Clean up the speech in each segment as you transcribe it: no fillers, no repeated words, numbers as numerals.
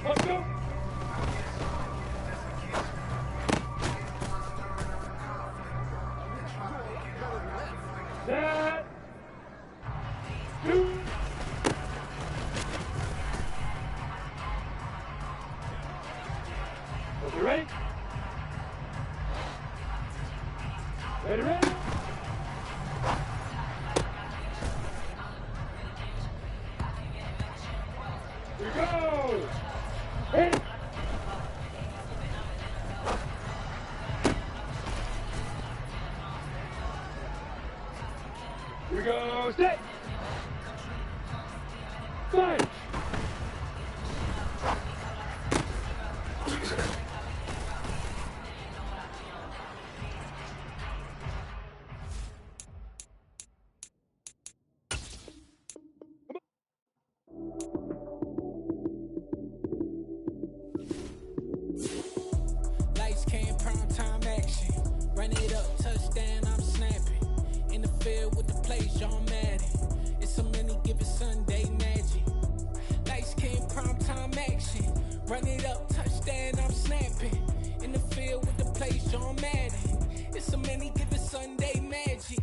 Ready? Ready, ready? Here we go! Hit! Here we go, set! Fire! Lights came, prime time action. Run it up, touchdown, I'm snapping. In the field with the play, John Madden. It's a many given Sunday magic. Lights came, prime time action. Run it up, touchdown, I'm snapping. In the field with the play, John Madden. It's a many given Sunday magic.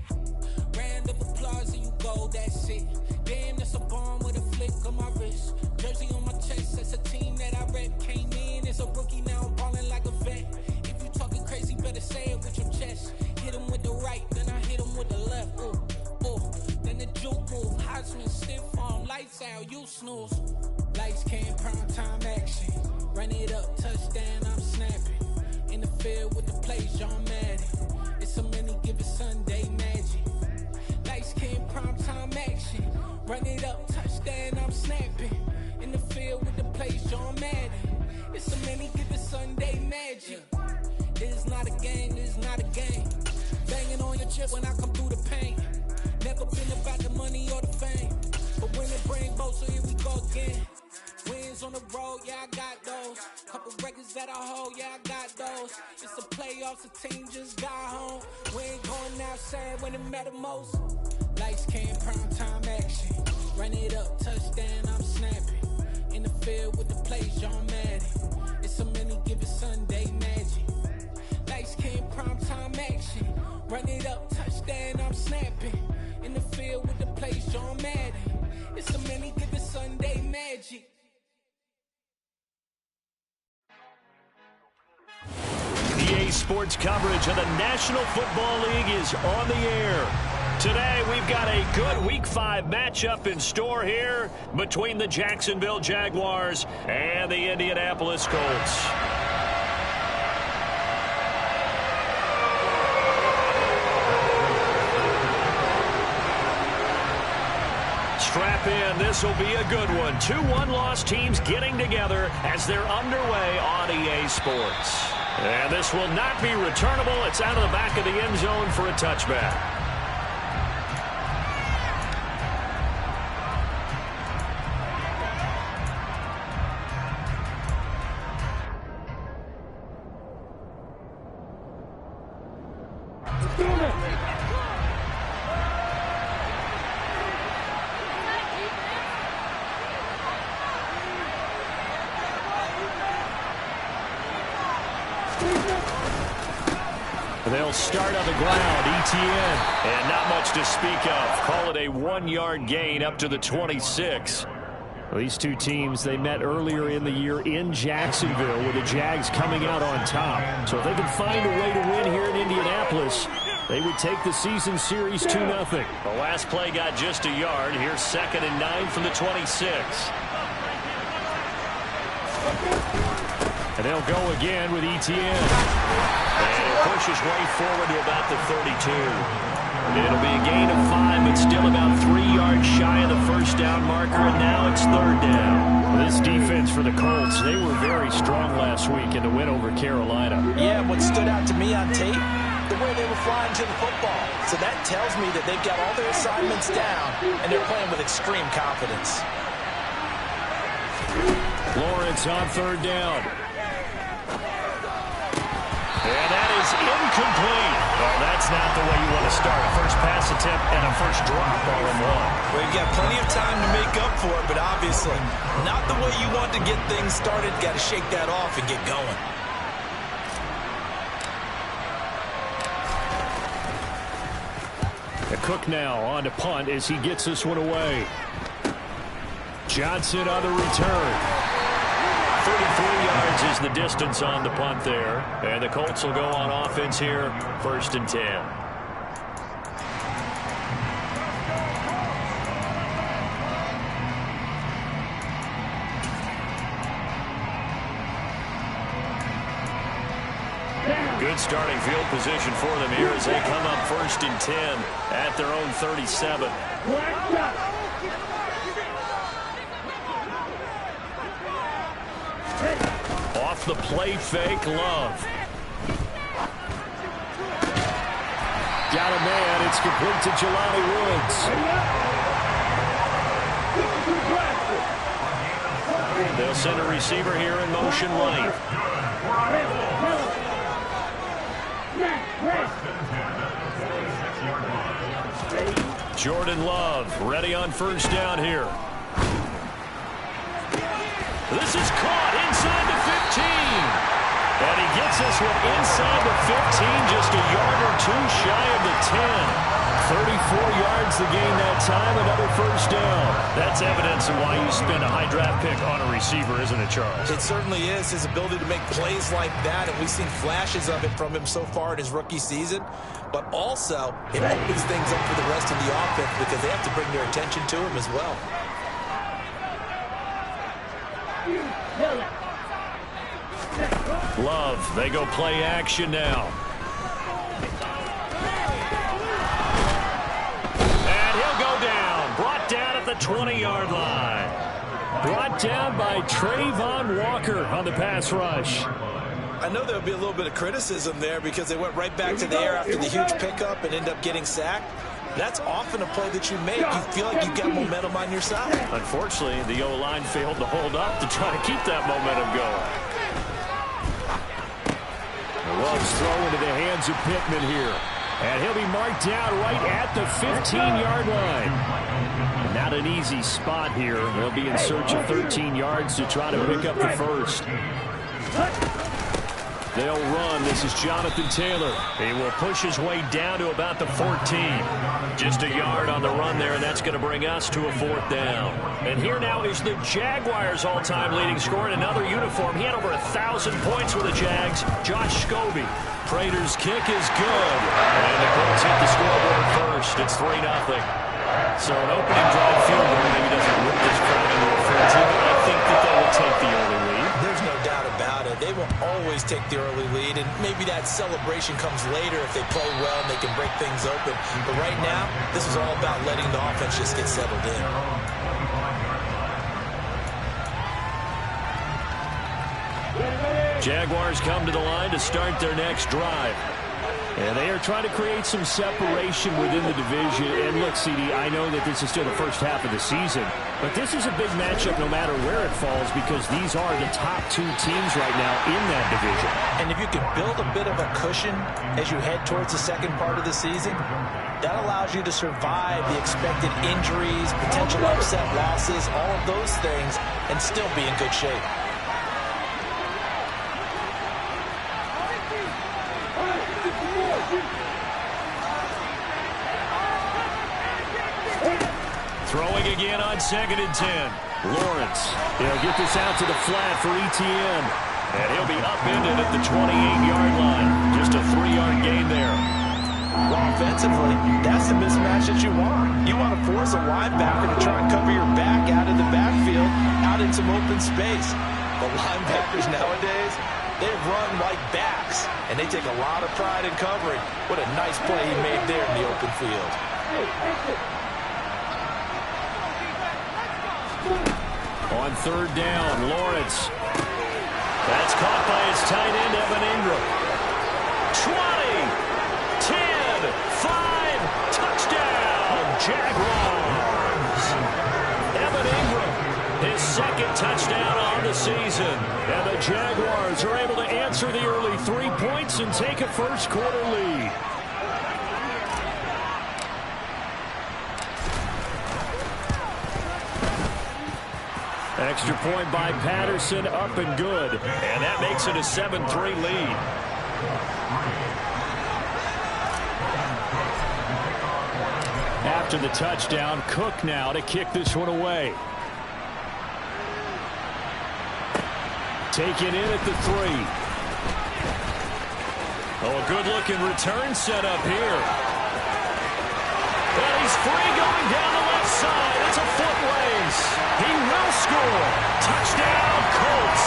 Round of applause and you go, that's it. Damn, that's a bomb with a flick on my wrist. Jersey on my chest, that's a team that I rep. Came in as a rookie, now I'm ballin' like a vet. If you talking crazy, better say it with your chest. Hit him with the right, then I hit him with the left. Ooh, ooh, then the juke move. Heisman, stiff arm, lights out, you snooze. Lights came, prime time action. Run it up, touchdown, I'm snapping. In the field with the play, John Madden. It's a many given Sunday magic. Lights came, prime time action. Run it up, touchdown, I'm snapping. In the field with the play, John Madden. It's a many given Sunday magic. This is not a game, this is not a game. Banging on your chip when I come through the paint. Never been about the money or the fame. But when it bring both, so here we go again. Wins on the road, yeah, I got those. Couple records that I hold, yeah, I got those. It's the playoffs, the team just got home. We ain't going outside when it matter most. Lights came, prime time action. Run it up, touchdown, I'm snapping. In the field with the play, John Madden. It's a many given Sunday magic. Lights came, prime time action. Run it up, touchdown, I'm snapping. In the field with the play, John Madden. It's a many given Sunday magic. EA Sports coverage of the National Football League is on the air. Today, we've got a good Week 5 matchup in store here between the Jacksonville Jaguars and the Indianapolis Colts. Strap in, this will be a good one. 2 one-loss teams getting together as they're underway on EA Sports. And this will not be returnable. It's out of the back of the end zone for a touchback. They'll start on the ground, ETN, and not much to speak of. Call it a 1-yard gain up to the 26. Well, these two teams, they met earlier in the year in Jacksonville with the Jags coming out on top. So if they can find a way to win here in Indianapolis, they would take the season series 2-0. The last play got just a yard. Here's 2nd and 9 from the 26. And they'll go again with ETN. And he pushes way forward to about the 32. It'll be a gain of 5, but still about 3 yards shy of the first down marker, and now it's 3rd down. This defense for the Colts, they were very strong last week in the win over Carolina. Yeah, what stood out to me on tape, the way they were flying to the football. So that tells me that they've got all their assignments down, and they're playing with extreme confidence. Lawrence on 3rd down. And that is incomplete. Well, that's not the way you want to start. A first pass attempt and a first drop all in one. Well, you've got plenty of time to make up for it, but obviously not the way you want to get things started. Got to shake that off and get going. Cook now on to punt as he gets this one away. Johnson on the return. 33 yards is the distance on the punt there. And the Colts will go on offense here, 1st and 10. Good starting field position for them here as they come up 1st and 10 at their own 37. Off the play fake, Love. Got a man. It's complete to Jelani Woods. They'll send a receiver here in motion right. Jordan Love ready on 1st down here. This is caught inside the 15. And he gets this one inside the 15, just a yard or two shy of the 10. 34 yards the gain that time, another 1st down. That's evidence of why you spend a high draft pick on a receiver, isn't it, Charles? It certainly is. His ability to make plays like that, and we've seen flashes of it from him so far in his rookie season. But also, it opens things up for the rest of the offense because they have to bring their attention to him as well. Love, they go play action now. And he'll go down. Brought down at the 20-yard line. Brought down by Trayvon Walker on the pass rush. I know there'll be a little bit of criticism there because they went right back to the air after the huge pickup and end up getting sacked. That's often a play that you make. You feel like you've got momentum on your side. Unfortunately, the O-line failed to hold up to try to keep that momentum going. Love's throw into the hands of Pittman here. And he'll be marked down right at the 15-yard line. Not an easy spot here. They'll be in search of 13 yards to try to pick up the first. They'll run. This is Jonathan Taylor. He will push his way down to about the 14. Just a yard on the run there, and that's going to bring us to a 4th down. And here now is the Jaguars' all-time leading scorer in another uniform. He had over 1,000 points with the Jags. Josh Scobie. Prater's kick is good. And the Colts hit the scoreboard first. It's 3-0. So an opening drive field goal maybe doesn't whip this crowd into a frenzy, but I think that they will take the early lead. There's no doubt about it. They will always take the early lead, and maybe that celebration comes later if they play well and they can break things open. But right now, this is all about letting the offense just get settled in. Jaguars come to the line to start their next drive. And they are trying to create some separation within the division. And look, CD, I know that this is still the first half of the season, but this is a big matchup no matter where it falls because these are the top 2 teams right now in that division. And if you can build a bit of a cushion as you head towards the second part of the season, that allows you to survive the expected injuries, potential upset losses, all of those things, and still be in good shape. Throwing again on 2nd and 10. Lawrence, he'll get this out to the flat for Etienne. And he'll be upended at the 28-yard line. Just a 3-yard gain there. Well, offensively, that's the mismatch that you want. You want to force a linebacker to try and cover your back out of the backfield, out in some open space. But linebackers nowadays, they run like backs, and they take a lot of pride in covering. What a nice play he made there in the open field. On 3rd down, Lawrence. That's caught by his tight end, Evan Ingram. 20, 10, 5, touchdown, Jaguars. Evan Ingram, his 2nd touchdown on the season. And the Jaguars are able to answer the early 3 points and take take a first-quarter lead. Extra point by Patterson, up and good. And that makes it a 7-3 lead. After the touchdown, Cook now to kick this one away. Taken in at the 3. Oh, a good-looking return set up here. And he's free going down the left side. It's a foot race. He will score. Touchdown, Colts.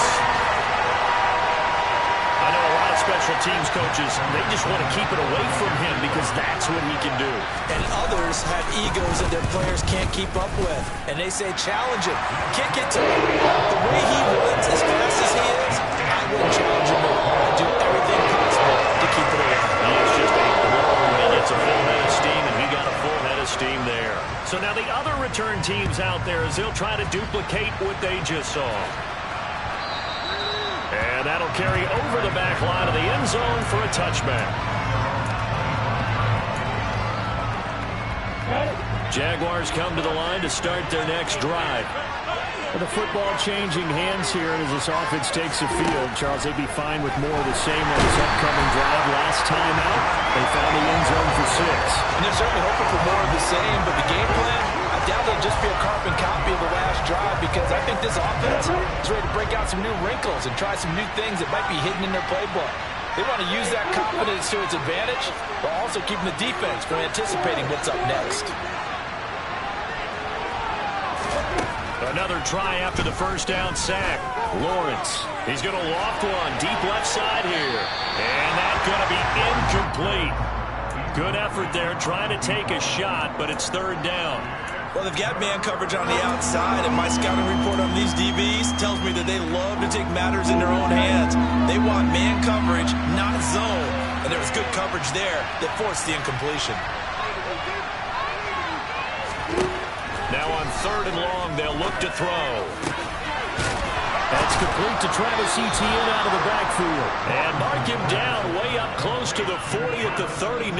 I know a lot of special teams coaches, they just want to keep it away from him because that's what he can do. And others have egos that their players can't keep up with. And they say, challenge him. Kick it to him. The way he runs as fast as he is, I wouldn't challenge him at all. I'd do everything possible to keep it away. It's just a blow when he gets a full head of steam, and he got a full head of steam there. So now the other return teams out there as they'll try to duplicate what they just saw. And that'll carry over the back line of the end zone for a touchback. Jaguars come to the line to start their next drive. The football changing hands here, and as this offense takes the field, Charles, they'd be fine with more of the same on this upcoming drive. Last time out, they found the end zone for 6. And they're certainly hoping for more of the same, but the game plan, I doubt it'll just be a carbon copy of the last drive, because I think this offense is ready to break out some new wrinkles and try some new things that might be hidden in their playbook. They want to use that confidence to its advantage, while also keeping the defense from anticipating what's up next. Another try after the first down sack. Lawrence, he's going to loft one deep left side here. And that's going to be incomplete. Good effort there trying to take a shot, but it's third down. Well, they've got man coverage on the outside, and my scouting report on these DBs tells me that they love to take matters in their own hands. They want man coverage, not zone. And there was good coverage there that forced the incompletion. Now on third and long, they'll look to throw. That's complete to Travis Etienne out of the backfield. And mark him down way up close to the 40 at the 39.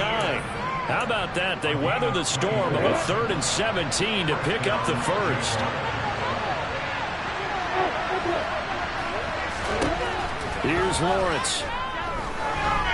How about that? They weather the storm of a 3rd and 17 to pick up the first. Here's Lawrence.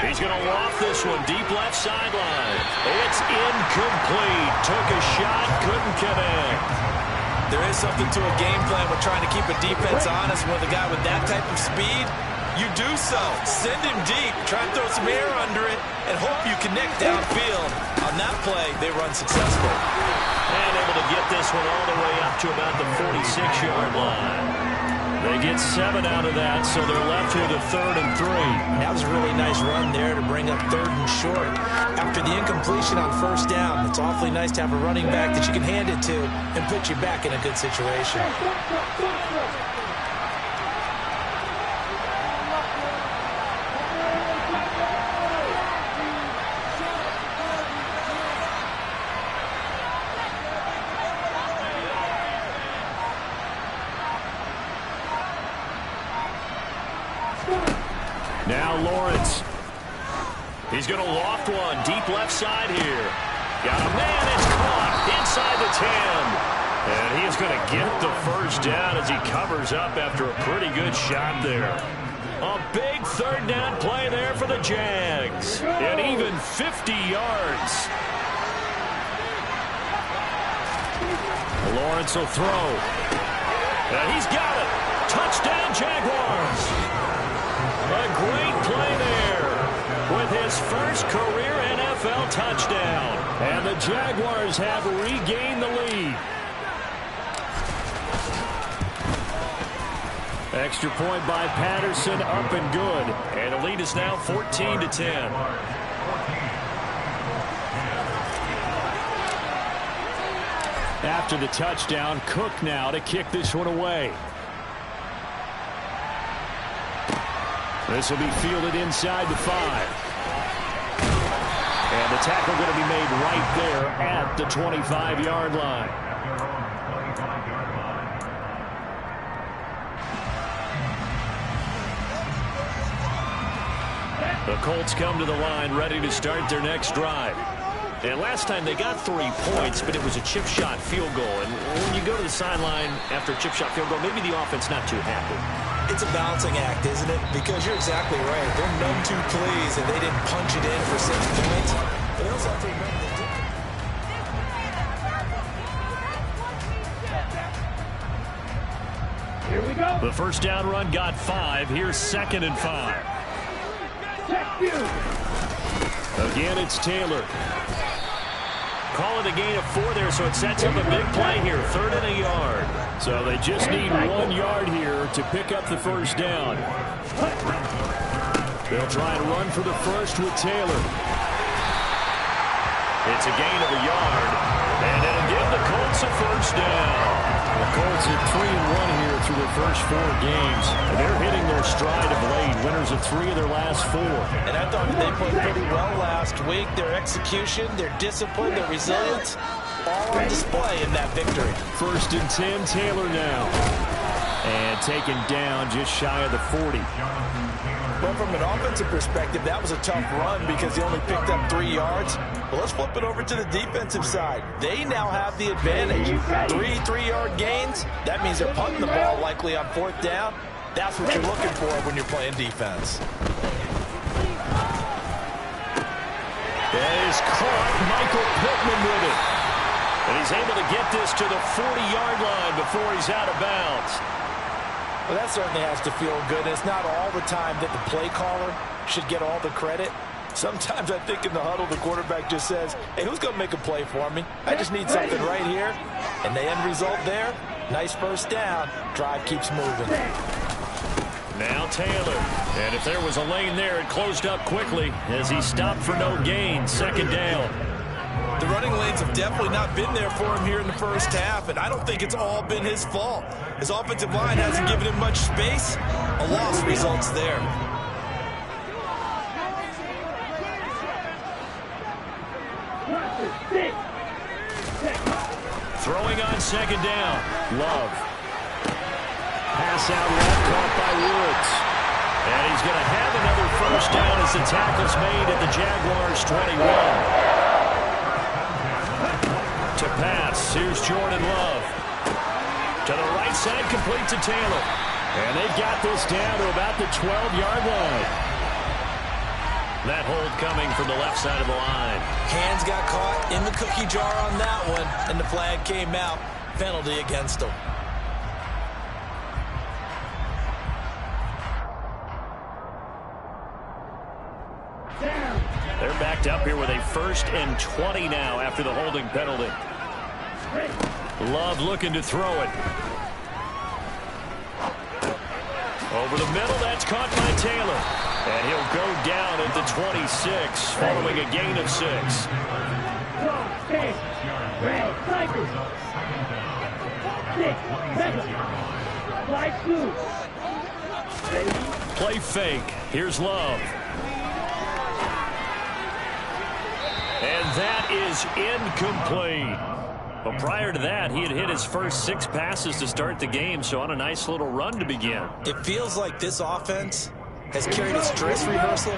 He's going to loft this one deep left sideline. It's incomplete. Took a shot, couldn't connect. There is something to a game plan with trying to keep a defense honest with a guy with that type of speed. You do so. Send him deep. Try and throw some air under it and hope you connect downfield. On that play, they run successful. And able to get this one all the way up to about the 46-yard line. They get 7 out of that, so they're left with a 3rd and 3. That was a really nice run there to bring up 3rd and short. After the incompletion on first down, it's awfully nice to have a running back that you can hand it to and put you back in a good situation. Now Lawrence. He's going to loft one deep left side here. Got a man, it's caught inside the 10. And he is going to get the first down as he covers up after a pretty good shot there. A big 3rd down play there for the Jags. And even 50 yards. Lawrence will throw. And he's got it. Touchdown, Jaguars. A great play there with his first career NFL touchdown. And the Jaguars have regained the lead. Extra point by Patterson, up and good. And the lead is now 14-10. After the touchdown, Cook now to kick this one away. This will be fielded inside the 5. And the tackle going to be made right there at the 25-yard line. The Colts come to the line ready to start their next drive. And last time they got 3 points, but it was a chip shot field goal. And when you go to the sideline after a chip shot field goal, maybe the offense not too happy. It's a balancing act, isn't it? Because you're exactly right. They're none too pleased, and they didn't punch it in for 6 points. But they also have to remember they did. Here we go. The first down run got 5. Here's 2nd and 5. Check you. Again, it's Taylor. Call it a gain of 4 there, so it sets up a big play here. 3rd and a yard. So they just need 1 yard here to pick up the first down. They'll try and run for the first with Taylor. It's a gain of a yard, and it'll give the Colts a first down. The Colts are 3-1 here through their first 4 games. And they're hitting their stride of late. Winners of 3 of their last 4. And I thought they played pretty well last week. Their execution, their discipline, their resilience, all on display in that victory. 1st and 10, Taylor now. And taken down just shy of the 40. But from an offensive perspective, that was a tough run because he only picked up 3 yards. But let's flip it over to the defensive side. They now have the advantage. 3 3-yard gains. That means they're punting the ball likely on 4th down. That's what you're looking for when you're playing defense. That is caught. Michael Pittman with it. And he's able to get this to the 40-yard line before he's out of bounds. Well, that certainly has to feel good. It's not all the time that the play caller should get all the credit. Sometimes I think in the huddle, the quarterback just says, hey, who's going to make a play for me? I just need something right here. And the end result there, nice first down. Drive keeps moving. Now Taylor. And if there was a lane there, it closed up quickly as he stopped for no gain. 2nd down. The running lanes have definitely not been there for him here in the first half, and I don't think it's all been his fault. His offensive line hasn't given him much space. A loss results there. Throwing on 2nd down. Love. Pass out left, caught by Woods. And he's going to have another first down as the tackle's made at the Jaguars' 21. To pass, here's Jordan Love. To the right side, complete to Taylor. And they've got this down to about the 12-yard line. That hold coming from the left side of the line. Hands got caught in the cookie jar on that one, and the flag came out. Penalty against him. They're backed up here with a 1st and 20 now after the holding penalty. Love looking to throw it. Over the middle, that's caught by Taylor. And he'll go down at the 26 following a gain of 6. Play fake. Here's Love. And that is incomplete. But prior to that, he had hit his first 6 passes to start the game, so on a nice little run to begin. It feels like this offense has carried its dress rehearsal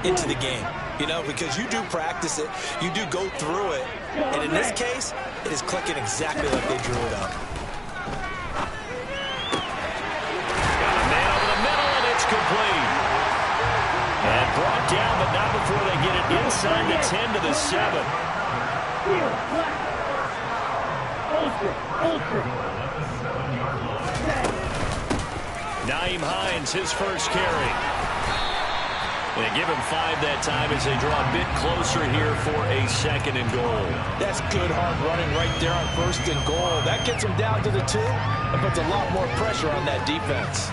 into the game. You know, because you do practice it, you do go through it, and in this case, it is clicking exactly like they drew it up. Got a man over the middle, and it's complete. And brought down, but not before they get it inside the 10 to the 7. Nyheim Hines, his first carry. They give him 5 that time as they draw a bit closer here for a 2nd and goal. That's good hard running right there on 1st and goal. That gets him down to the 2 and puts a lot more pressure on that defense.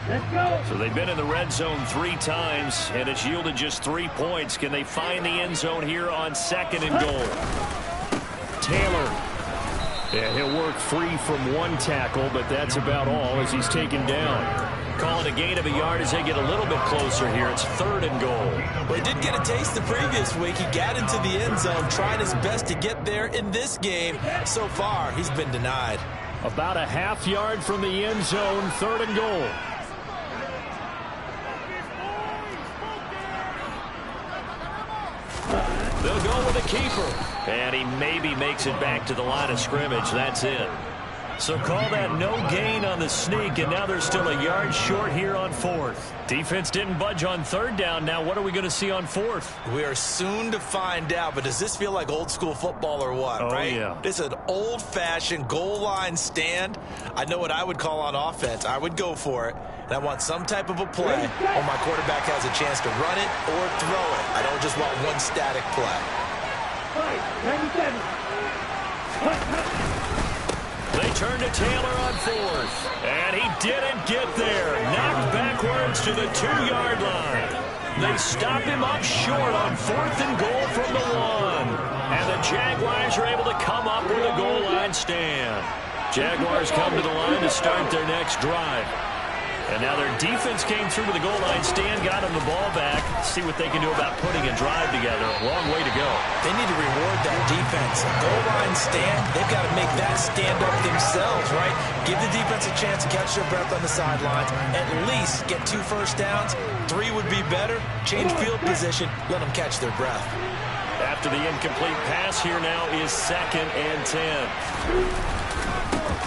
Let's go. So they've been in the red zone 3 times, and it's yielded just 3 points. Can they find the end zone here on 2nd and goal? Taylor. Yeah, he'll work free from 1 tackle, but that's about all as he's taken down. Call it a gain of a yard as they get a little bit closer here. It's 3rd and goal. Well, he did get a taste the previous week. He got into the end zone, trying his best to get there in this game. So far, he's been denied. About a half yard from the end zone, 3rd and goal. They'll go with a keeper. And he maybe makes it back to the line of scrimmage. That's it. So call that no gain on the sneak, and now they're still a yard short here on 4th. Defense didn't budge on 3rd down. Now what are we going to see on 4th? We are soon to find out, but does this feel like old school football or what, right? Yeah. It's an old-fashioned goal line stand. I know what I would call on offense. I would go for it, and I want some type of a play where my quarterback has a chance to run it or throw it. I don't just want one static play. 97. They turn to Taylor on 4th, and he didn't get there. Knocked backwards to the 2-yard line. They stop him up short on 4th and goal from the 1. And the Jaguars are able to come up with a goal line stand. Jaguars come to the line to start their next drive. And now their defense came through to the goal line stand, got them the ball back. See what they can do about putting a drive together. Long way to go. They need to reward that defense. Goal line stand, they've got to make that stand up themselves, right? Give the defense a chance to catch their breath on the sidelines. At least get 2 first downs. 3 would be better. Change field position. Let them catch their breath. After the incomplete pass, here now is 2nd and 10.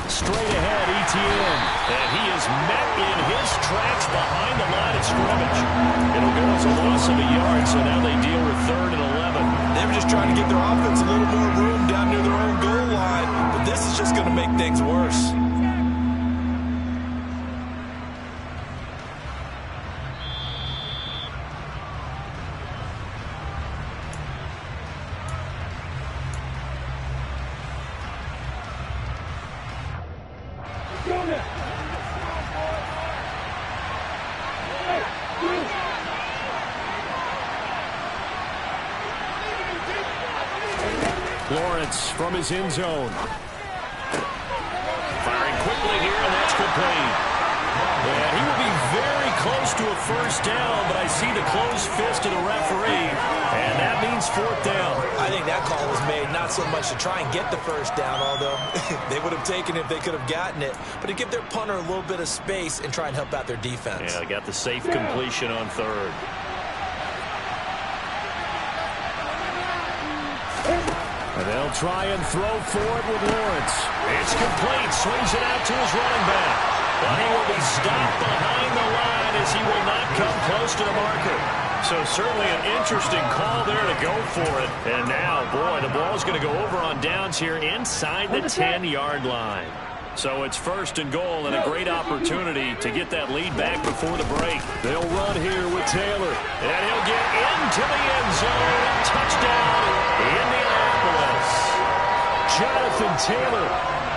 Straight ahead, Etienne. And he is met in his tracks behind the line of scrimmage. It'll go as a loss of a yard, so now they deal with 3rd and 11. They were just trying to give their offense a little more room down near their own goal line, but this is just going to make things worse. Lawrence from his end zone. Firing quickly here, and that's complete. And he will be very close to a first down, but I see the closed fist of the referee, and that means 4th down. I think that call was made not so much to try and get the first down, although they would have taken it if they could have gotten it, but to give their punter a little bit of space and try and help out their defense. Yeah, they got the safe completion on 3rd. And they'll try and throw for it with Lawrence. It's complete. Swings it out to his running back. But he will be stopped behind the line as he will not come close to the marker. So certainly an interesting call there to go for it. And now, boy, the ball's going to go over on downs here inside the 10-yard line. So it's 1st and goal and a great opportunity to get that lead back before the break. They'll run here with Taylor. And he'll get into the end zone. Touchdown, Indianapolis. Jonathan Taylor,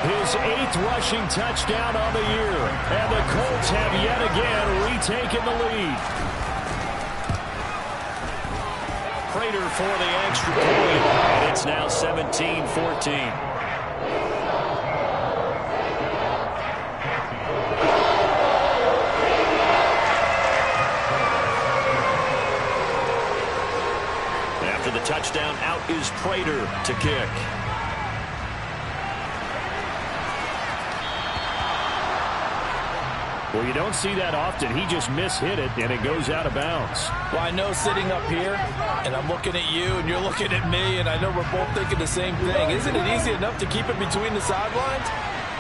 his 8th rushing touchdown on the year. And the Colts have yet again retaken the lead. Prater for the extra point. And it's now 17-14. After the touchdown, out is Prater to kick. Well, you don't see that often. He just mishit it, and it goes out of bounds. Well, I know sitting up here, and I'm looking at you, and you're looking at me, and I know we're both thinking the same thing. Isn't it easy enough to keep it between the sidelines?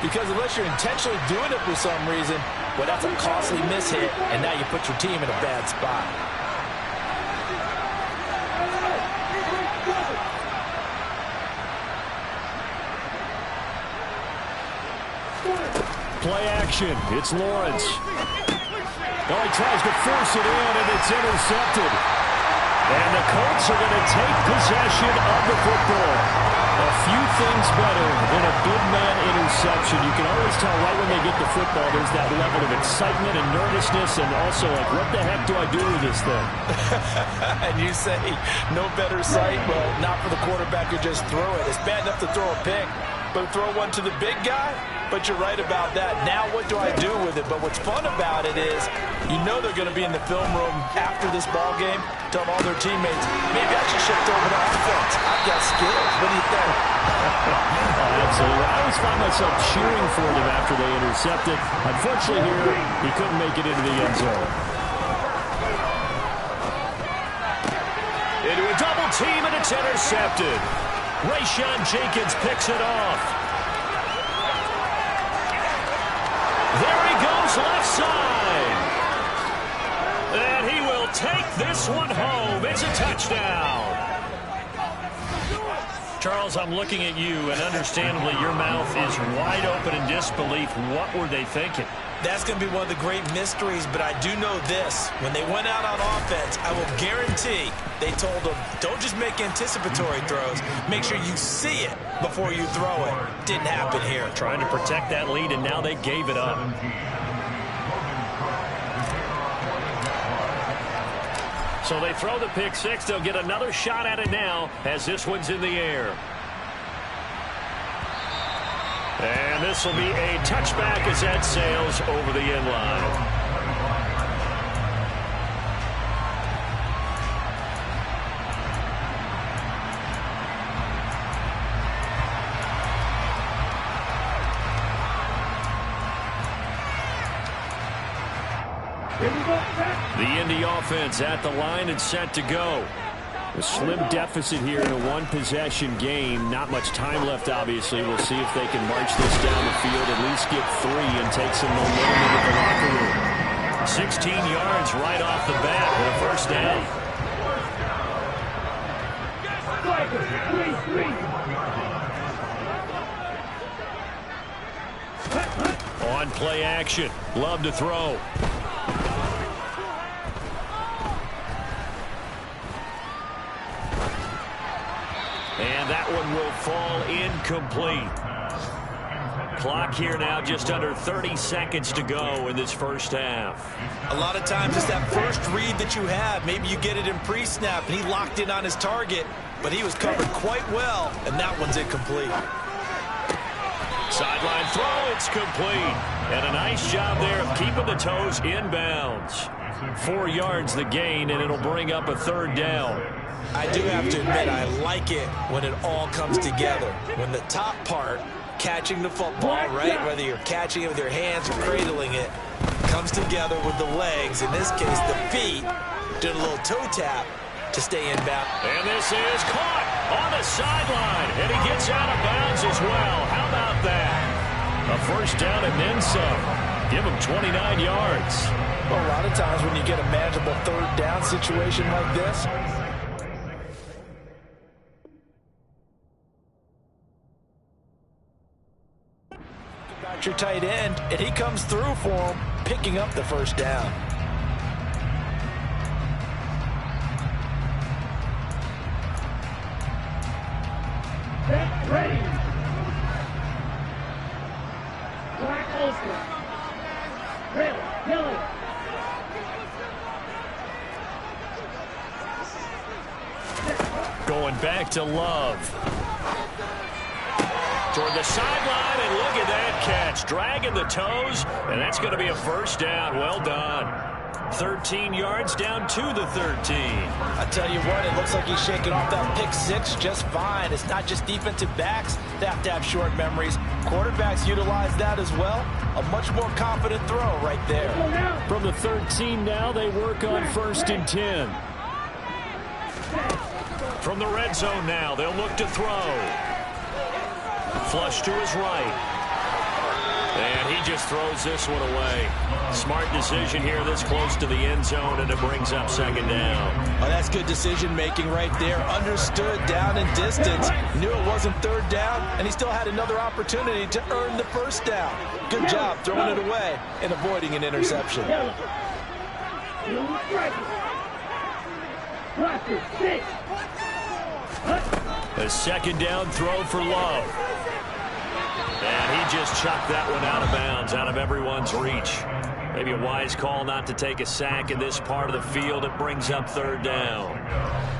Because unless you're intentionally doing it for some reason, well, that's a costly mishit, and now you put your team in a bad spot. Play action. It's Lawrence. Oh, he tries to force it in, and it's intercepted. And the Colts are going to take possession of the football. A few things better than a big man interception. You can always tell right when they get the football, there's that level of excitement and nervousness, and also like, what the heck do I do with this thing? And you say, no better sight? Well, not for the quarterback who just threw it. It's bad enough to throw a pick, but throw one to the big guy? But you're right about that. Now what do I do with it? But what's fun about it is you know they're going to be in the film room after this ball game, telling all their teammates, maybe I should shift over to offense. I've got skills. What do you think? Oh, absolutely. I always find myself cheering for them after they intercepted. Unfortunately here, he couldn't make it into the end zone. Into a double team, and it's intercepted. Rayshawn Jenkins picks it off. There he goes, left side. And he will take this one home. It's a touchdown. Charles, I'm looking at you, and understandably your mouth is wide open in disbelief. What were they thinking? That's going to be one of the great mysteries, but I do know this. When they went out on offense, I will guarantee they told them, don't just make anticipatory throws. Make sure you see it before you throw it. Didn't happen here. Trying to protect that lead, and now they gave it up. So they throw the pick six. They'll get another shot at it now as this one's in the air. And this will be a touchback as that sails over the end line. The Indy offense at the line and set to go. A slim deficit here in a one-possession game. Not much time left, obviously. We'll see if they can march this down the field, at least get 3 and take some momentum into the locker room. 16 yards right off the bat with a first down. On play action. Love to throw. And that one will fall incomplete. Clock here now, just under 30 seconds to go in this first half. A lot of times it's that first read that you have. Maybe you get it in pre-snap, and he locked in on his target, but he was covered quite well, and that one's incomplete. Sideline throw, it's complete. And a nice job there of keeping the toes inbounds. 4 yards the gain, and it'll bring up a third down. I do have to admit, I like it when it all comes together. When the top part, catching the football, right, whether you're catching it with your hands or cradling it, comes together with the legs, in this case the feet, doing a little toe tap to stay inbound. And this is caught on the sideline, and he gets out of bounds as well. How about that? A first down and then some. Give him 29 yards. Well, a lot of times when you get a manageable third down situation like this, your tight end, and he comes through for him, picking up the first down. Ready. Black Ulster. Red, yellow. Going back to Love. Toward the sideline, and look at that catch. Dragging the toes, and that's going to be a first down. Well done. 13 yards down to the 13. I tell you what, it looks like he's shaking off that pick six just fine. It's not just defensive backs that have to have short memories. Quarterbacks utilize that as well. A much more confident throw right there. From the 13 now, they work on 1st and 10. From the red zone now, they'll look to throw. Flush to his right. And he just throws this one away. Smart decision here this close to the end zone, and it brings up second down. Oh, that's good decision-making right there. Understood down and distance. Knew it wasn't third down, and he still had another opportunity to earn the first down. Good job throwing it away and avoiding an interception. A second down throw for Love. And he just chucked that one out of bounds, out of everyone's reach. Maybe a wise call not to take a sack in this part of the field. It brings up third down.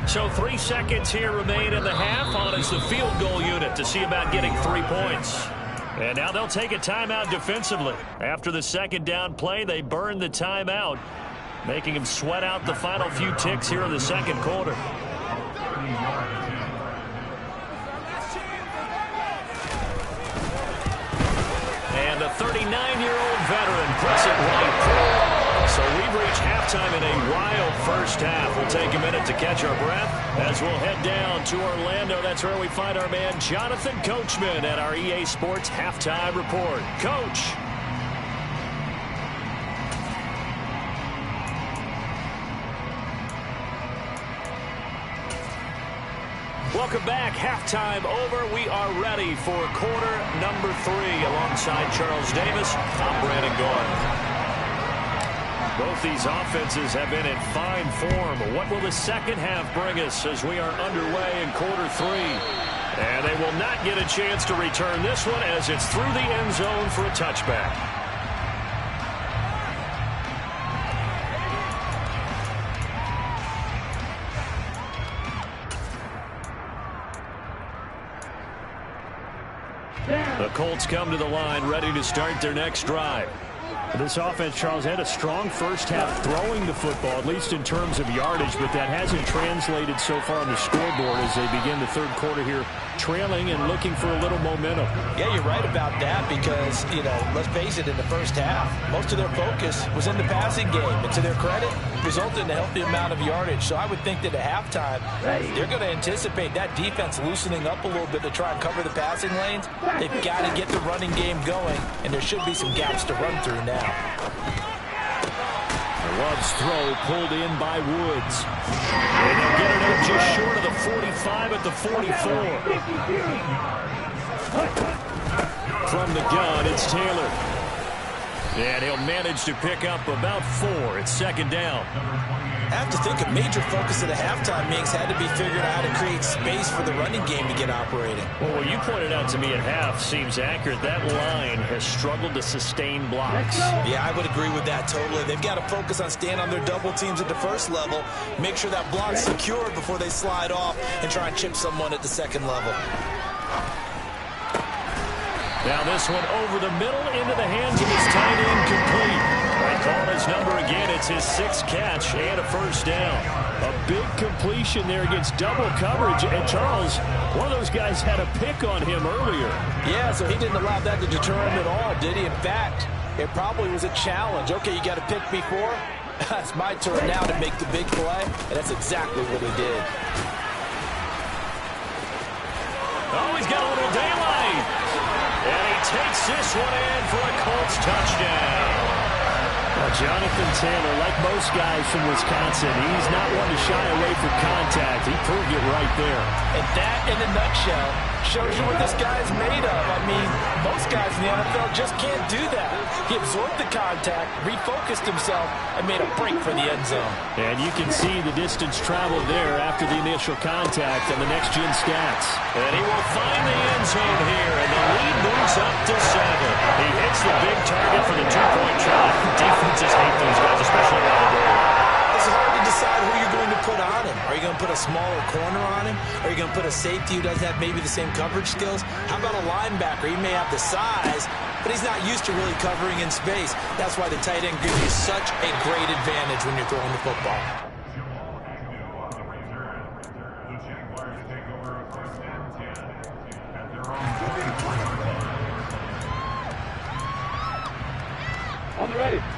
So 3 seconds here remain in the half. On is the field goal unit to see about getting 3 points. And now they'll take a timeout defensively. After the second down play, they burn the timeout, making them sweat out the final few ticks here in the second quarter. And the 39-year-old veteran puts it right through. So we've reached halftime in a wild first half. We'll take a minute to catch our breath as we'll head down to Orlando. That's where we find our man Jonathan Coachman at our EA Sports Halftime Report. Coach. Welcome back. Halftime over. We are ready for quarter number 3. Alongside Charles Davis, I'm Brandon Gordon. Both these offenses have been in fine form. What will the second half bring us as we are underway in quarter 3? And they will not get a chance to return this one as it's through the end zone for a touchback. The Colts come to the line, ready to start their next drive. This offense, Charles, had a strong first half throwing the football, at least in terms of yardage, but that hasn't translated so far on the scoreboard as they begin the third quarter here, trailing and looking for a little momentum. Yeah, you're right about that because, let's face it, in the first half, most of their focus was in the passing game. And to their credit, resulted in a healthy amount of yardage. So I would think that at halftime, they're going to anticipate that defense loosening up a little bit to try and cover the passing lanes. They've got to get the running game going, and there should be some gaps to run through now. Love's throw pulled in by Woods. And they'll get it up just short of the 45 at the 44. From the gun, it's Taylor. And he'll manage to pick up about 4. It's second down. I have to think a major focus of the halftime meetings had to be figuring out how to create space for the running game to get operating. Well, what you pointed out to me at half seems accurate. That line has struggled to sustain blocks. Yeah, I would agree with that totally. They've got to focus on staying on their double teams at the first level, make sure that block's secured before they slide off and try and chip someone at the second level. Now this one over the middle into the hands of his tight end, complete. I call his number again. It's his 6th catch and a first down. A big completion there against double coverage. And Charles, one of those guys had a pick on him earlier. Yeah, so he didn't allow that to deter him at all, did he? In fact, it probably was a challenge. Okay, you got a pick before. It's my turn now to make the big play, and that's exactly what he did. Oh, he's got a little daylight. And he takes this one in for a Colts touchdown. Well, Jonathan Taylor, like most guys from Wisconsin, he's not one to shy away from contact. He proved it right there. And that, in a nutshell, shows you what this guy's made of. I mean, most guys in the NFL just can't do that. He absorbed the contact, refocused himself, and made a break for the end zone. And you can see the distance traveled there after the initial contact on the next-gen stats. And he will find the end zone here, and the lead moves up to 7. He hits the big target for the 2-point try. Defenses hate those guys, especially on the goal. It's hard to decide who you're going to put on him. Are you going to put a smaller corner on him? Are you going to put a safety who doesn't have maybe the same coverage skills? How about a linebacker? He may have the size, but he's not used to really covering in space. That's why the tight end gives you such a great advantage when you're throwing the football.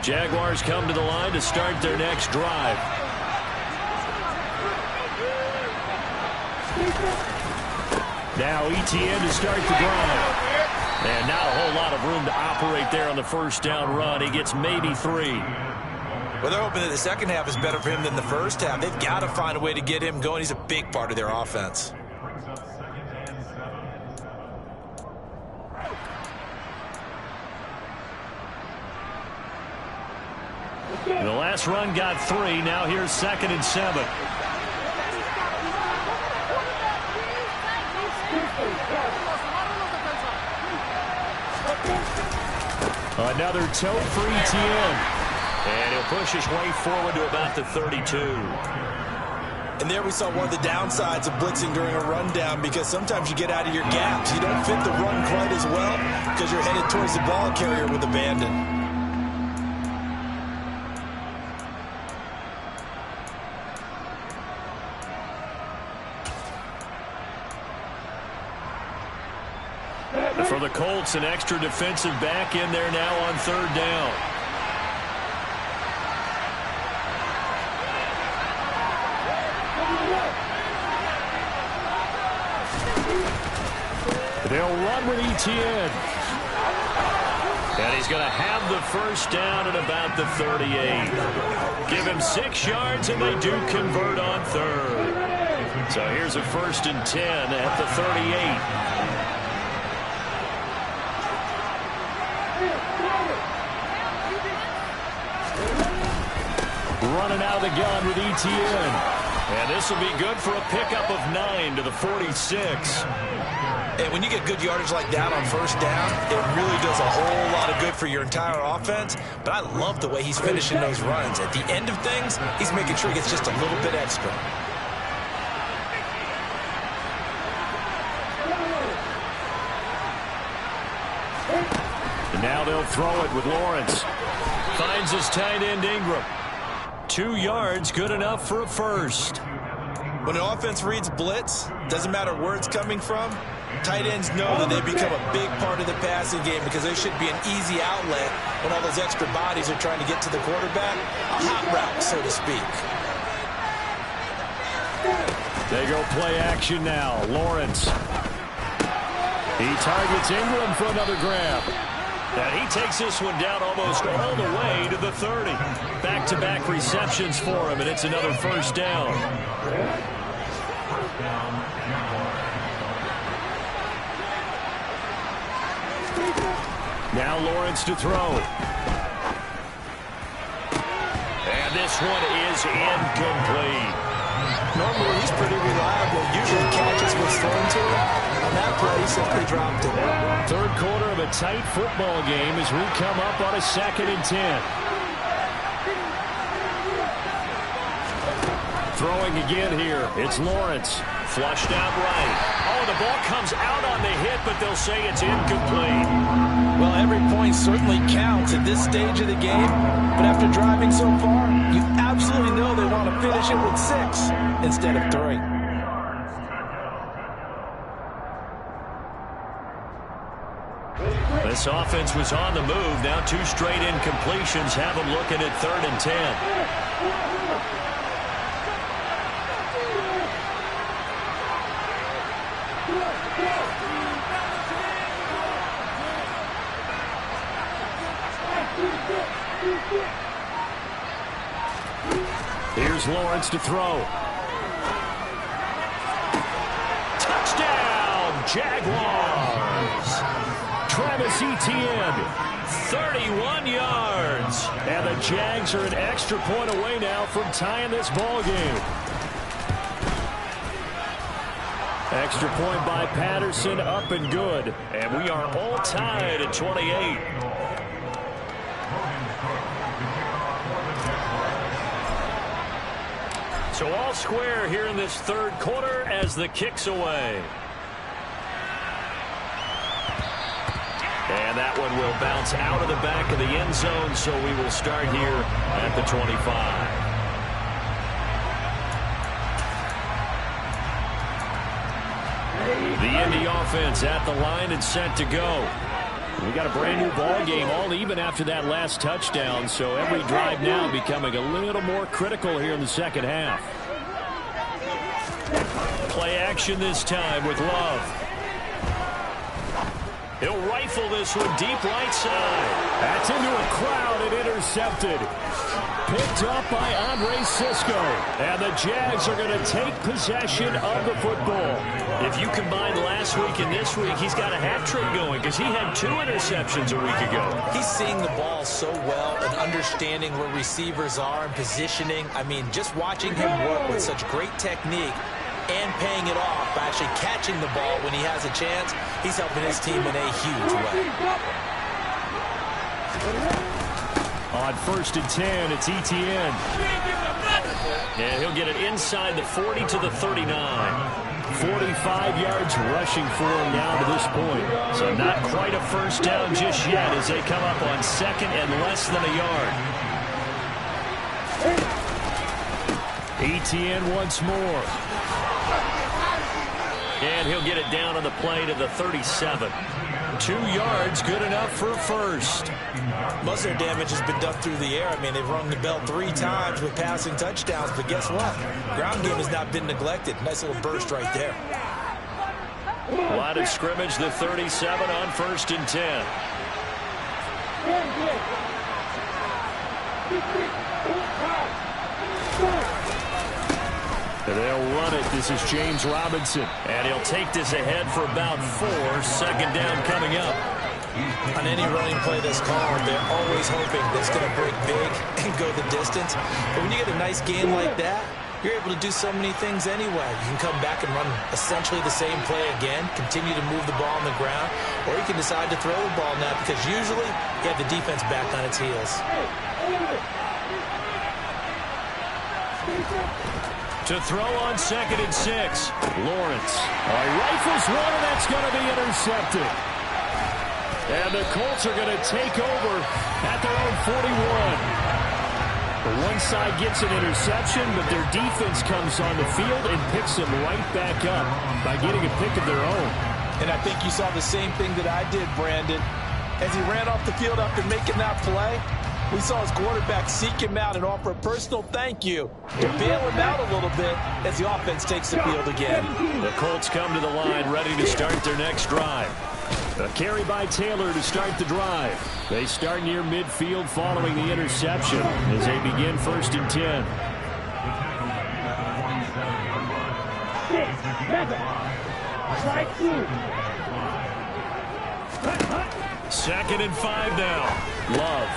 Jaguars come to the line to start their next drive. Now ETN to start the drive. And not a whole lot of room to operate there on the first down run. He gets maybe 3. Well, they're hoping that the second half is better for him than the first half. They've got to find a way to get him going. He's a big part of their offense. The last run got 3. Now here's 2nd and 7. Another tote for ETN. And he'll push his way forward to about the 32. And there we saw one of the downsides of blitzing during a rundown, because sometimes you get out of your gaps. You don't fit the run quite as well because you're headed towards the ball carrier with abandon. For the Colts, an extra defensive back in there now on third down. They'll run with Etienne. And he's going to have the first down at about the 38. Give him 6 yards, and they do convert on third. So here's a 1st and 10 at the 38. Running out of the gun with Etienne. And this will be good for a pickup of 9 to the 46. And when you get good yardage like that on first down, it really does a whole lot of good for your entire offense. But I love the way he's finishing those runs. At the end of things, he's making sure he gets just a little bit extra. And now they'll throw it with Lawrence. Finds his tight end Ingram. 2 yards, good enough for a first. When an offense reads blitz, doesn't matter where it's coming from, tight ends know that they become a big part of the passing game, because they should be an easy outlet when all those extra bodies are trying to get to the quarterback. A hot route, so to speak. They go play action now. Lawrence. He targets Ingram for another grab. And he takes this one down almost all the way to the 30. Back-to-back receptions for him, and it's another first down. Now Lawrence to throw. And this one is incomplete. Normally he's pretty reliable. Usually catches what's thrown to him. On that play, he simply dropped it. Third quarter of a tight football game as we come up on a 2nd and 10. Throwing again here. It's Lawrence. Flushed out right. Oh, the ball comes out on the hit, but they'll say it's incomplete. Well, every point certainly counts at this stage of the game. But after driving so far, you absolutely know they want to finish it with 6 instead of 3. This offense was on the move. Now 2 straight incompletions have them looking at 3rd and 10. Here's Lawrence to throw. Touchdown, Jaguars! Travis Etienne, 31 yards. And the Jags are an extra point away now from tying this ball game. Extra point by Patterson, up and good. And we are all tied at 28. So all square here in this third quarter as the kick's away. And that one will bounce out of the back of the end zone, so we will start here at the 25. The Indy offense at the line and set to go. We got a brand new ball game, all even after that last touchdown, so every drive now becoming a little more critical here in the second half. Play action this time with Love. He'll rifle this one deep right side. That's into a crowd and intercepted. Picked up by Andre Sisco. And the Jags are going to take possession of the football. If you combine last week and this week, he's got a hat trick going because he had 2 interceptions a week ago. He's seeing the ball so well and understanding where receivers are and positioning. I mean, just watching him work with such great technique and paying it off by actually catching the ball when he has a chance, he's helping his team in a huge way. On 1st and 10, it's Etienne. And he'll get it inside the 40 to the 39. 45 yards rushing for him now to this point. So not quite a first down just yet as they come up on 2nd and less than a yard. Etienne once more. And he'll get it down on the play to the 37. 2 yards, good enough for first. Most of their damage has been done through the air. I mean, they've rung the bell 3 times with passing touchdowns, but guess what? Ground game has not been neglected. Nice little burst right there. Line of scrimmage, the 37 on 1st and 10. They'll run it. This is James Robinson. And he'll take this ahead for about 4. 2nd down coming up. On any running play that's called, they're always hoping that's going to break big and go the distance. But when you get a nice game like that, you're able to do so many things anyway. You can come back and run essentially the same play again, continue to move the ball on the ground, or you can decide to throw the ball now because usually you have the defense back on its heels. To throw on 2nd and 6. Lawrence. Rifles one, and that's going to be intercepted. And the Colts are going to take over at their own 41. The one side gets an interception, but their defense comes on the field and picks them right back up by getting a pick of their own. And I think you saw the same thing that I did, Brandon. As he ran off the field after making that play, we saw his quarterback seek him out and offer a personal thank you to bail him out a little bit as the offense takes the field again. The Colts come to the line ready to start their next drive. A carry by Taylor to start the drive. They start near midfield following the interception as they begin 1st and 10. 2nd and 5 now. Love.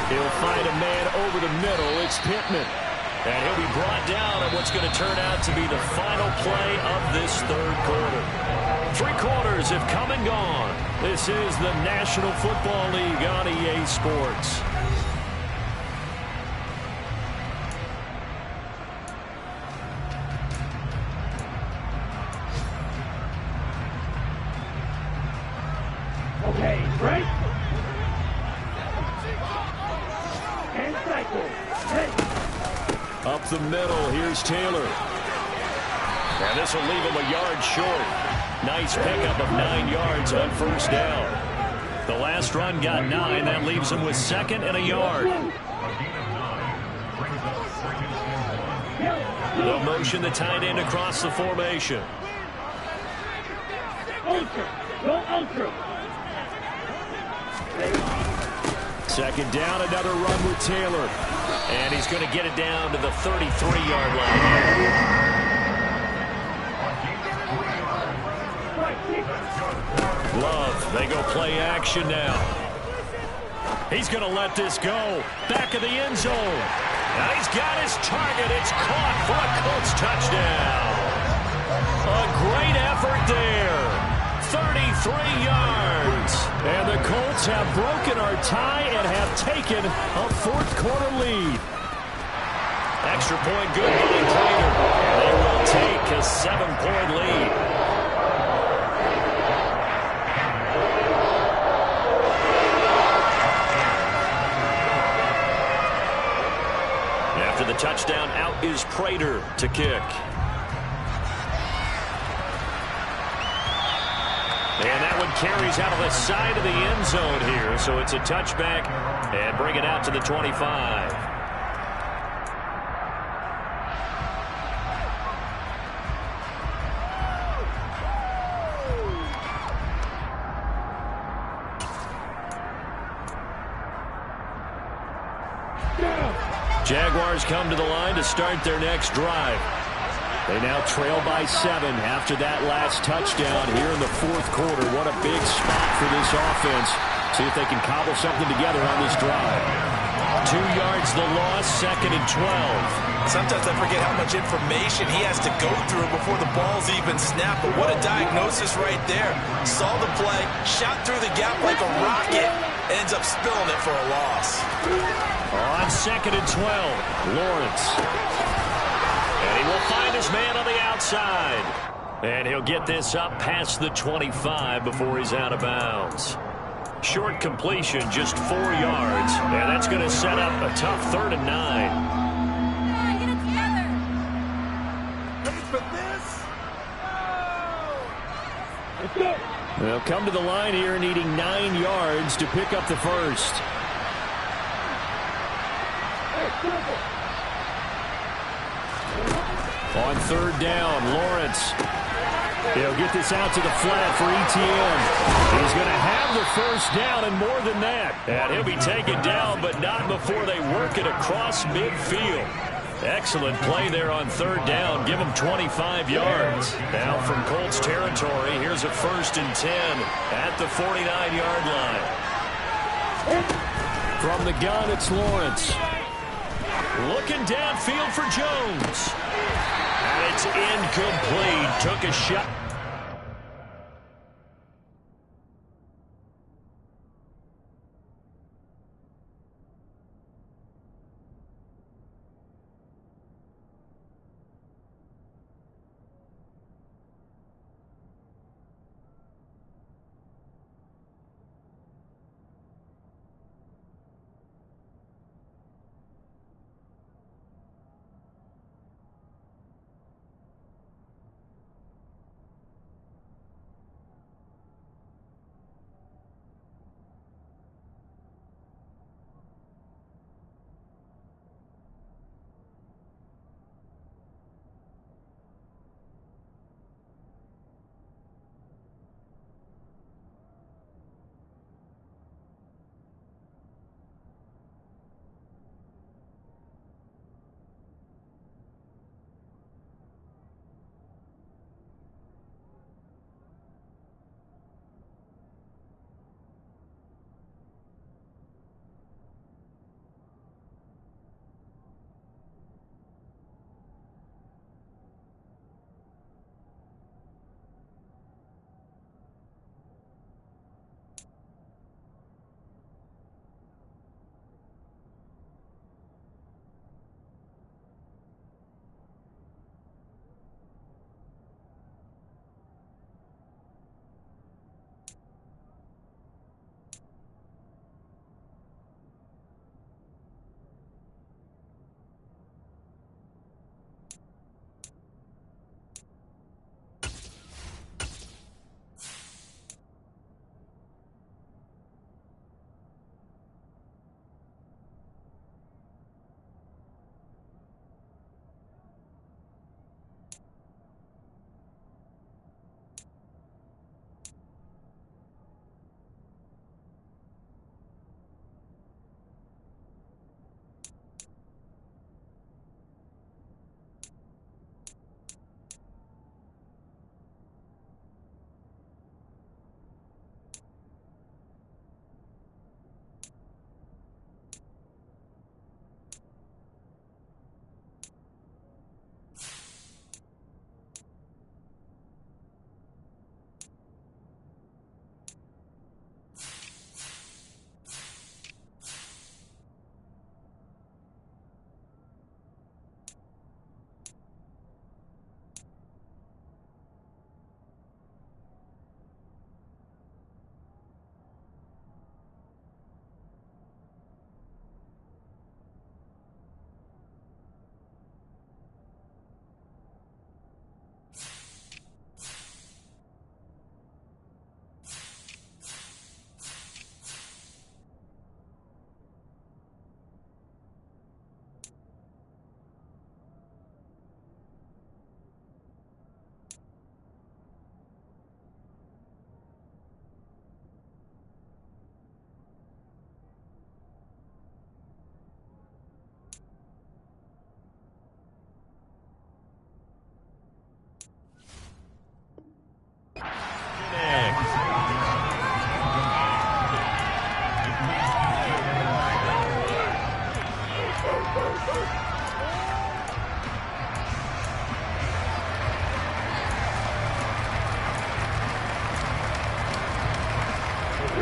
He'll find a man over the middle. It's Pittman. And he'll be brought down on what's going to turn out to be the final play of this 3rd quarter. 3 quarters have come and gone. This is the National Football League on EA Sports. Okay, right? And cycle. Hey. Up the middle, here's Taylor. And this will leave him a yard short. Nice pickup of 9 yards on 1st down. The last run got 9. That leaves him with 2nd and a yard. They'll motion the tight end across the formation. Ultra. Go ultra. 2nd down, another run with Taylor. And he's going to get it down to the 33-yard line. Love, they go play action now. He's going to let this go. Back of the end zone. Now he's got his target. It's caught for a Colts touchdown. A great effort there. 33 yards. And the Colts have broken our tie and have taken a 4th quarter lead. Extra point good by Prater. They will take a 7-point lead. After the touchdown, out is Prater to kick. And that one carries out of the side of the end zone here. So it's a touchback and bring it out to the 25. Jaguars come to the line to start their next drive. They now trail by 7 after that last touchdown here in the 4th quarter. What a big spot for this offense. See if they can cobble something together on this drive. 2 yards the loss, 2nd and 12. Sometimes I forget how much information he has to go through before the ball's even snapped. But what a diagnosis right there. Saw the play, shot through the gap like a rocket, ends up spilling it for a loss. On 2nd and 12, Lawrence. And he will find his man on the outside. And he'll get this up past the 25 before he's out of bounds. Short completion, just 4 yards. And that's going to set up a tough 3rd and 9. They'll come to the line here needing 9 yards to pick up the first. On 3rd down, Lawrence. He'll get this out to the flat for ETN. He's going to have the first down and more than that. And he'll be taken down, but not before they work it across midfield. Excellent play there on 3rd down. Give him 25 yards. Now from Colts territory, here's a 1st and 10 at the 49-yard line. From the gun, it's Lawrence. Looking downfield for Jones. And it's incomplete. Took a shot.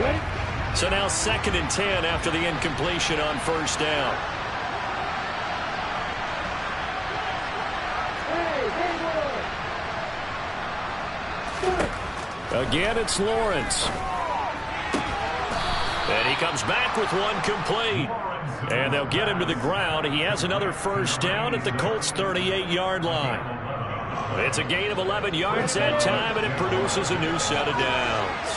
Ready? So now 2nd and 10 after the incompletion on first down. Again, it's Lawrence. And he comes back with one complete. And they'll get him to the ground. He has another first down at the Colts' 38-yard line. It's a gain of 11 yards that time, and it produces a new set of downs.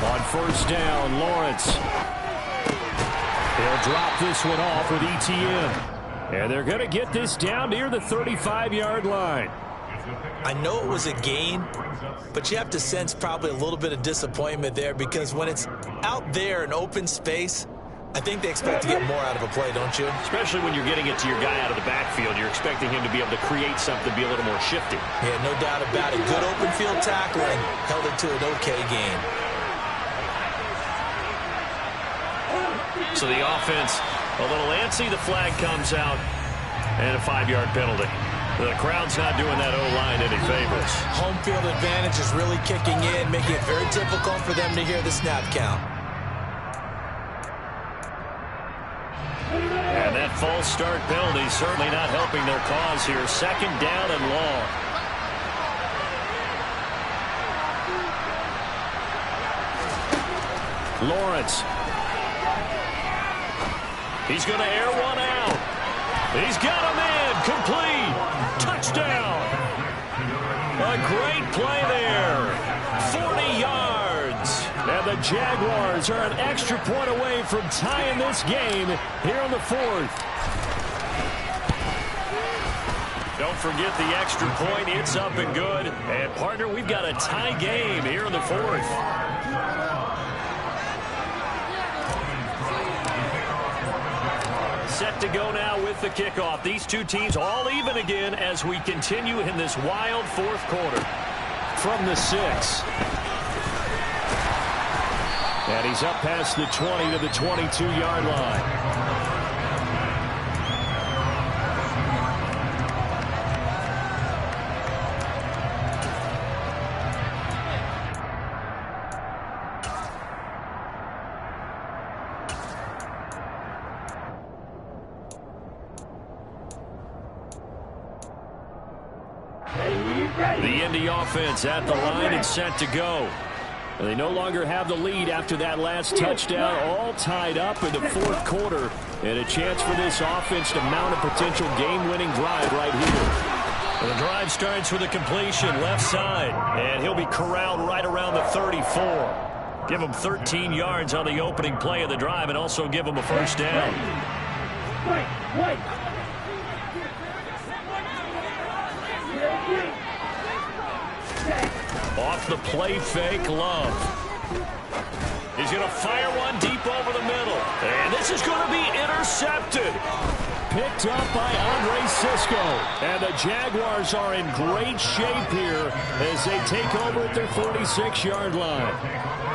On first down, Lawrence. He'll drop this one off with ETN. And they're going to get this down near the 35-yard line. I know it was a gain, but you have to sense probably a little bit of disappointment there, because when it's out there in open space, I think they expect to get more out of a play, don't you? Especially when you're getting it to your guy out of the backfield. You're expecting him to be able to create something, be a little more shifty. Yeah, no doubt about it. Good open field tackling held it to an okay gain. So the offense a little antsy. The flag comes out, and a 5-yard penalty. The crowd's not doing that O-line any favors. Home field advantage is really kicking in, making it very difficult for them to hear the snap count. And that false start penalty certainly not helping their cause here. 2nd down and long. Lawrence. He's going to air one out. He's got a man. Complete. Touchdown. A great play there. 40 yards. And the Jaguars are an extra point away from tying this game here in the 4th. Don't forget the extra point. It's up and good. And, partner, we've got a tie game here in the 4th. Set to go now with the kickoff. These two teams all even again as we continue in this wild 4th quarter. From the 6. And he's up past the 20 to the 22-yard line. The Indy offense at the line and set to go. And they no longer have the lead after that last touchdown, all tied up in the 4th quarter. And a chance for this offense to mount a potential game-winning drive right here. And the drive starts with a completion left side. And he'll be corralled right around the 34. Give him 13 yards on the opening play of the drive and also give him a first down. Wait. Off the play fake, Love. He's going to fire one deep over the middle. And this is going to be intercepted. Picked up by Andre Cisco. And the Jaguars are in great shape here as they take over at their 46-yard line.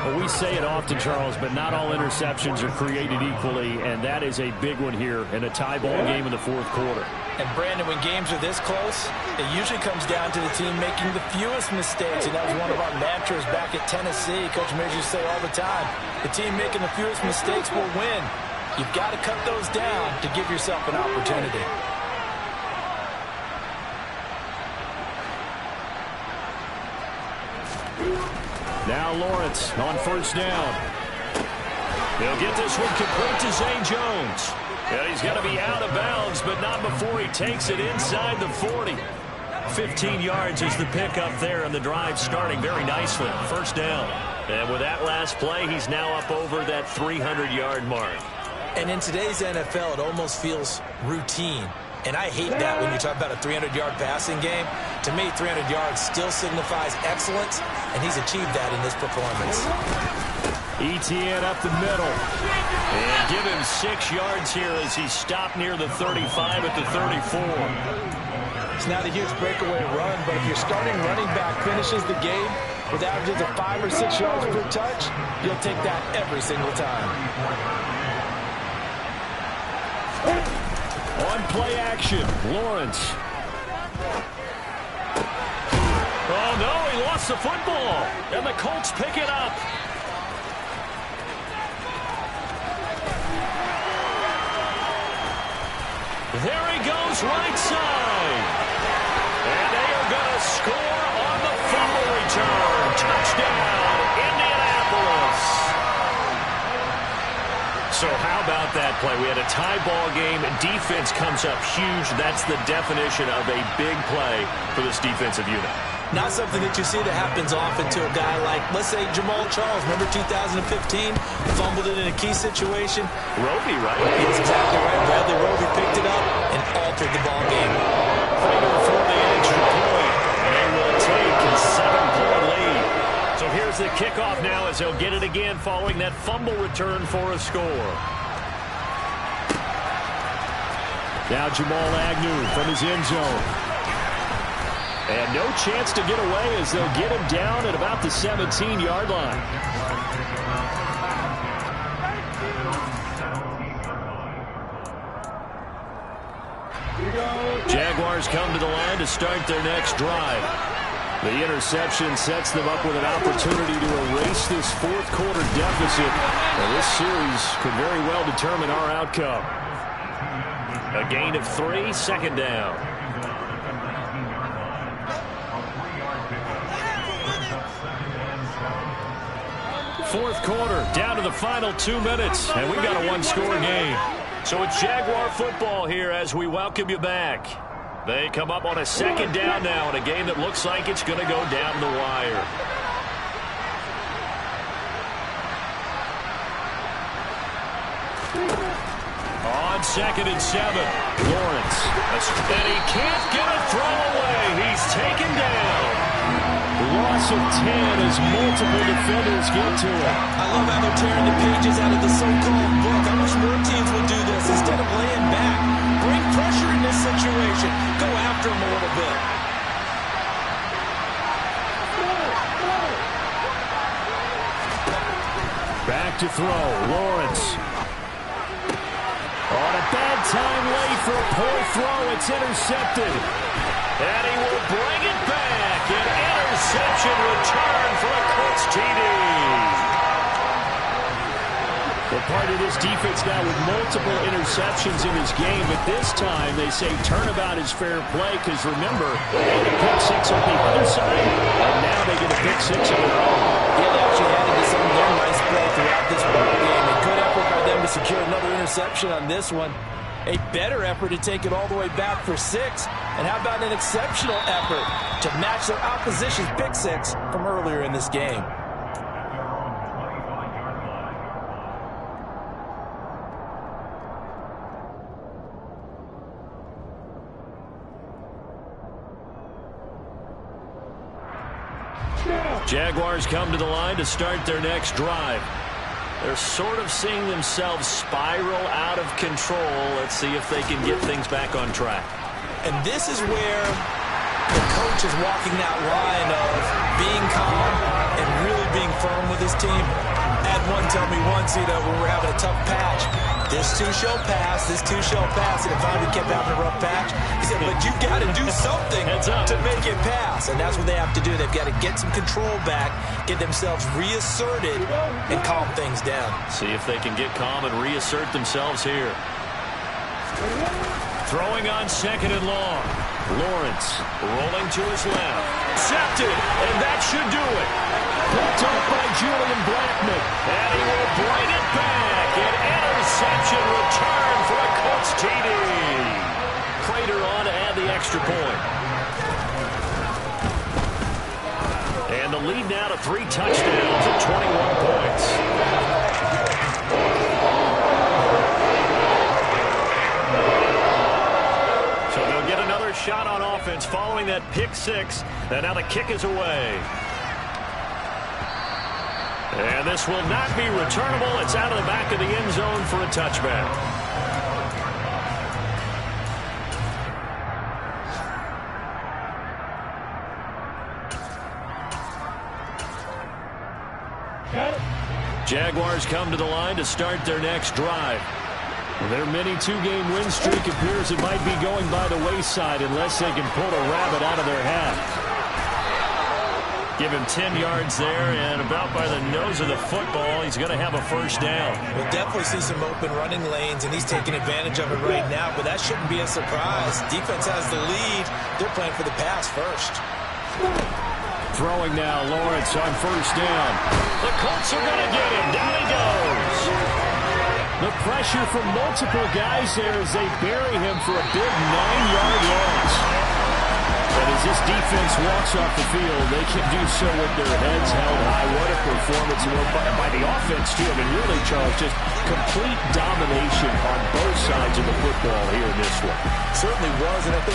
Well, we say it often, Charles, but not all interceptions are created equally, and that is a big one here in a tie ball game in the 4th quarter. And, Brandon, when games are this close, it usually comes down to the team making the fewest mistakes, and that was one of our mantras back at Tennessee. Coach Mears used to say all the time, the team making the fewest mistakes will win. You've got to cut those down to give yourself an opportunity. Now Lawrence on first down. They'll get this one complete to Zay Jones. And he's going to be out of bounds, but not before he takes it inside the 40. 15 yards is the pickup there, and the drive starting very nicely. First down. And with that last play, he's now up over that 300-yard mark. And in today's NFL, it almost feels routine. And I hate that when you talk about a 300-yard passing game. To me, 300 yards still signifies excellence, and he's achieved that in this performance. ETN up the middle. And give him 6 yards here as he stopped near the 35 at the 34. It's not a huge breakaway run, but if your starting running back finishes the game with averages of 5 or 6 yards per touch, you'll take that every single time. On play action, Lawrence. Oh, no, he lost lost the football, and the Colts pick it up. There he goes, right side. And they are going to score on the fumble return. Touchdown, Indianapolis. So how about that play? We had a tie ball game. Defense comes up huge. That's the definition of a big play for this defensive unit. Not something that you see that happens often to a guy like, let's say, Jamal Charles. Remember 2015? Fumbled it in a key situation. Roby, right? He's exactly right. Bradley Roby picked it up and altered the ball game. Fighting for the extra point. And they will take a 7-point lead. So here's the kickoff now as they'll get it again following that fumble return for a score. Now Jamal Agnew from his end zone. And no chance to get away as they'll get him down at about the 17-yard line. Jaguars come to the line to start their next drive. The interception sets them up with an opportunity to erase this fourth-quarter deficit. And this series could very well determine our outcome. A gain of 3, second down. Fourth quarter, down to the final 2 minutes, and we've got a one-score game. So it's Jaguar football here as we welcome you back. They come up on a second down now in a game that looks like it's going to go down the wire. On 2nd and 7, Lawrence. And he can't get a throw away. He's taken down. Loss of 10 as multiple defenders get to it. I love how they're tearing the pages out of the so-called book. I wish more teams would do this instead of laying back. Bring pressure in this situation. Go after him a little bit. Back to throw. Lawrence. On a bad time late for a poor throw. It's intercepted. And he will bring it back. An interception return for a Colts TD. Well, part of this defense now with multiple interceptions in this game, but this time they say turnabout is fair play because remember, they had a pick 6 on the other side, and now they get a pick 6 of their own. Yeah, they actually added to some of their nice play throughout this ball game. A good effort by them to secure another interception on this one. A better effort to take it all the way back for 6. And how about an exceptional effort to match their opposition's pick 6 from earlier in this game? Jaguars come to the line to start their next drive. They're sort of seeing themselves spiral out of control. Let's see if they can get things back on track. And this is where the coach is walking that line of being calm and really being firm with his team. I had one tell me once, when we're having a tough patch, this too shall pass, this too shall pass. And if I kept having a rough patch, he said, but you've got to do something to make it pass. And that's what they have to do. They've got to get some control back, get themselves reasserted, and calm things down. See if they can get calm and reassert themselves here. Throwing on 2nd and long. Lawrence rolling to his left. Intercepted, and that should do it. Picked up by Julian Blackman. And he will bring it back. An interception return for a Colts TD. Prater on to add the extra point. And the lead now to 3 touchdowns at 21 points. So they'll get another shot on offense following that pick 6. And now the kick is away. And this will not be returnable. It's out of the back of the end zone for a touchback. Jaguars come to the line to start their next drive. Their mini 2-game win streak appears it might be going by the wayside unless they can pull a rabbit out of their hat. Give him 10 yards there, and about by the nose of the football, he's going to have a first down. We'll definitely see some open running lanes, and he's taking advantage of it right now, but that shouldn't be a surprise. Defense has the lead. They're playing for the pass first. Throwing now, Lawrence on first down. The Colts are going to get him. Down he goes. The pressure from multiple guys there as they bury him for a big 9-yard loss. And as this defense walks off the field, they can do so with their heads held high. What a performance by the offense, too. I mean, really, Charles, just complete domination on both sides of the football here in this one. Certainly was, and I think